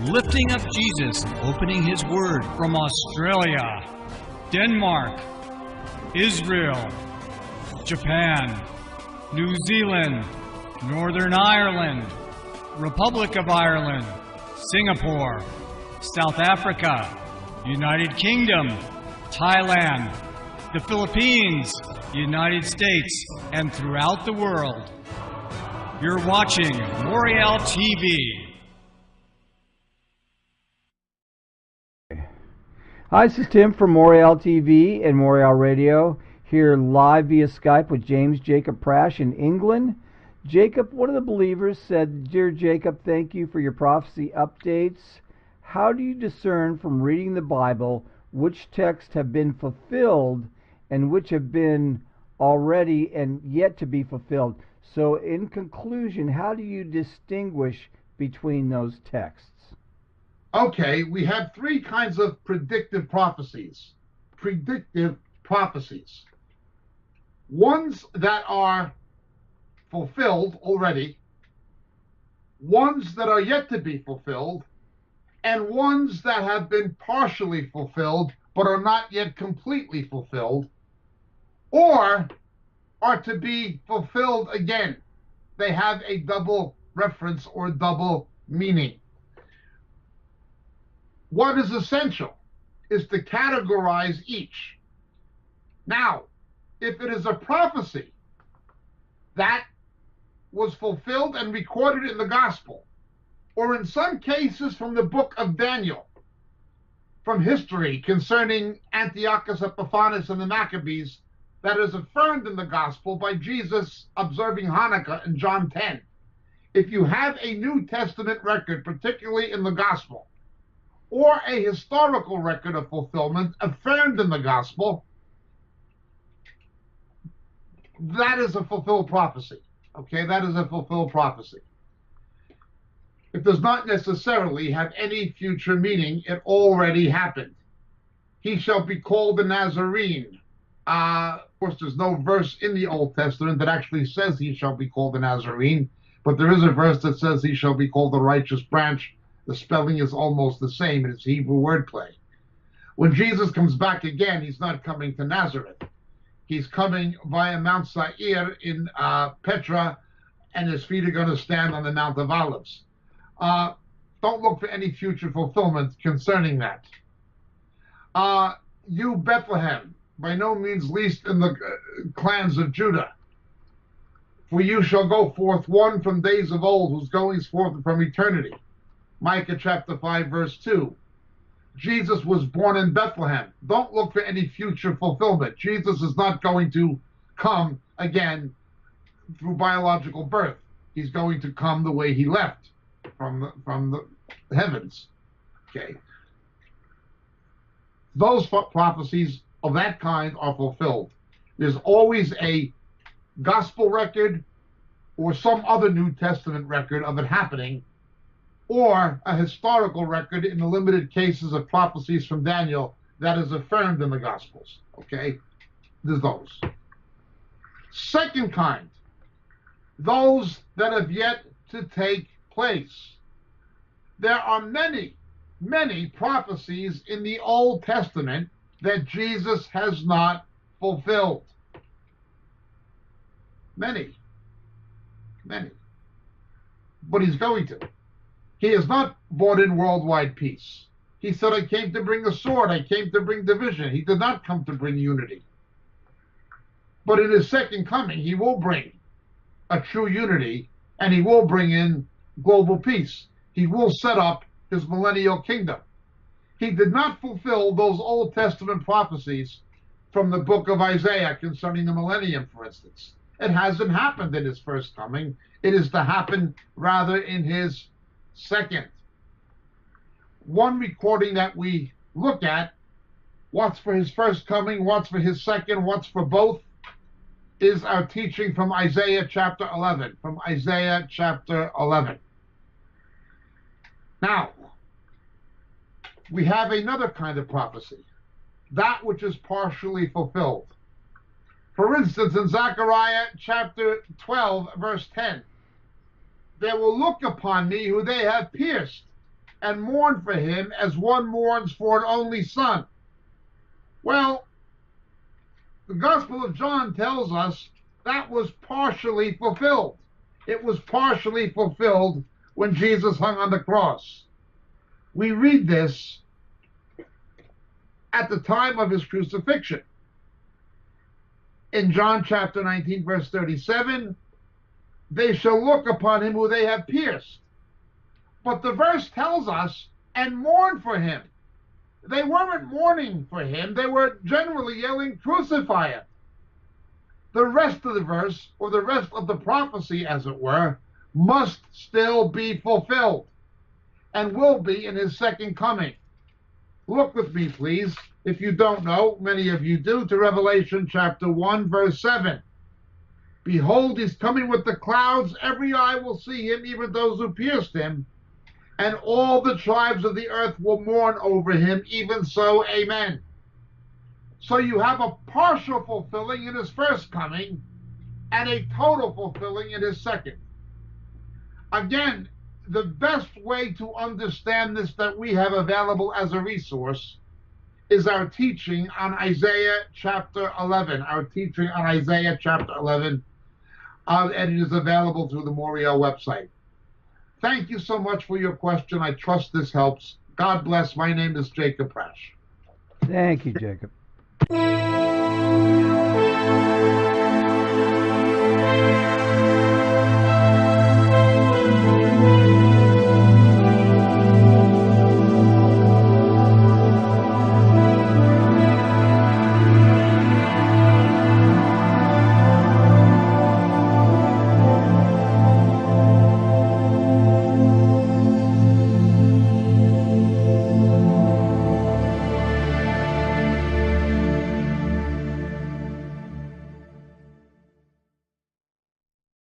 lifting up Jesus, opening His Word from Australia, Denmark, Israel, Japan, New Zealand, Northern Ireland, Republic of Ireland, Singapore, South Africa, United Kingdom, Thailand, the Philippines, United States, and throughout the world. You're watching Moriel TV. Hi, this is Tim from Moriel TV and Moriel Radio, here live via Skype with James Jacob Prasch in England. Jacob, one of the believers said, "Dear Jacob, thank you for your prophecy updates. How do you discern from reading the Bible which texts have been fulfilled and which have been already and yet to be fulfilled?" So in conclusion, how do you distinguish between those texts? Okay, we have three kinds of predictive prophecies. Predictive prophecies. Ones that are fulfilled already, ones that are yet to be fulfilled, and ones that have been partially fulfilled but are not yet completely fulfilled, or are to be fulfilled again. They have a double reference or double meaning. What is essential is to categorize each. Now, if it is a prophecy that was fulfilled and recorded in the gospel, or in some cases from the book of Daniel, from history concerning Antiochus Epiphanes and the Maccabees, that is affirmed in the gospel by Jesus observing Hanukkah in John 10. If you have a New Testament record, particularly in the gospel, or a historical record of fulfillment affirmed in the gospel, that is a fulfilled prophecy. Okay, that is a fulfilled prophecy. It does not necessarily have any future meaning. It already happened. He shall be called a Nazarene. Of course, there's no verse in the Old Testament that actually says he shall be called a Nazarene, but there is a verse that says he shall be called the righteous branch. The spelling is almost the same. It's Hebrew wordplay. When Jesus comes back again, he's not coming to Nazareth. He's coming via Mount Seir in Petra, and his feet are going to stand on the Mount of Olives. Don't look for any future fulfillment concerning that. You, Bethlehem, by no means least in the clans of Judah. For you shall go forth one from days of old, whose goings forth from eternity. Micah chapter 5, verse 2. Jesus was born in Bethlehem. Don't look for any future fulfillment. Jesus is not going to come again through biological birth. He's going to come the way he left from the heavens. Okay. Those prophecies of that kind are fulfilled. There's always a gospel record or some other New Testament record of it happening, or a historical record in the limited cases of prophecies from Daniel that is affirmed in the Gospels. Okay? There's those. Second kind, those that have yet to take place. There are many, many prophecies in the Old Testament that Jesus has not fulfilled. Many. Many. But he's going to. He has not brought in worldwide peace. He said, I came to bring a sword. I came to bring division. He did not come to bring unity. But in his second coming, he will bring a true unity, and he will bring in global peace. He will set up his millennial kingdom. He did not fulfill those Old Testament prophecies from the book of Isaiah concerning the millennium, for instance. It hasn't happened in his first coming. It is to happen rather in his second. One recording that we look at, what's for his first coming, what's for his second, what's for both, is our teaching from Isaiah chapter 11. From Isaiah chapter 11. Now, we have another kind of prophecy, that which is partially fulfilled. For instance, in Zechariah chapter 12, verse 10, they will look upon me who they have pierced, and mourn for him as one mourns for an only son. Well, the Gospel of John tells us that was partially fulfilled. It was partially fulfilled when Jesus hung on the cross. We read this at the time of his crucifixion. In John chapter 19, verse 37, they shall look upon him who they have pierced. But the verse tells us, and mourn for him. They weren't mourning for him. They were generally yelling, crucify him. The rest of the verse, or the rest of the prophecy, as it were, must still be fulfilled and will be in his second coming. Look with me, please, if you don't know, many of you do, to Revelation chapter 1, verse 7. Behold, he's coming with the clouds. Every eye will see him, even those who pierced him. And all the tribes of the earth will mourn over him. Even so, amen. So you have a partial fulfilling in his first coming and a total fulfilling in his second. Again, the best way to understand this that we have available as a resource is our teaching on Isaiah chapter 11. Our teaching on Isaiah chapter 11, and it is available through the Moriel website. Thank you so much for your question. I trust this helps. God bless. My name is Jacob Prasch. Thank you, Jacob.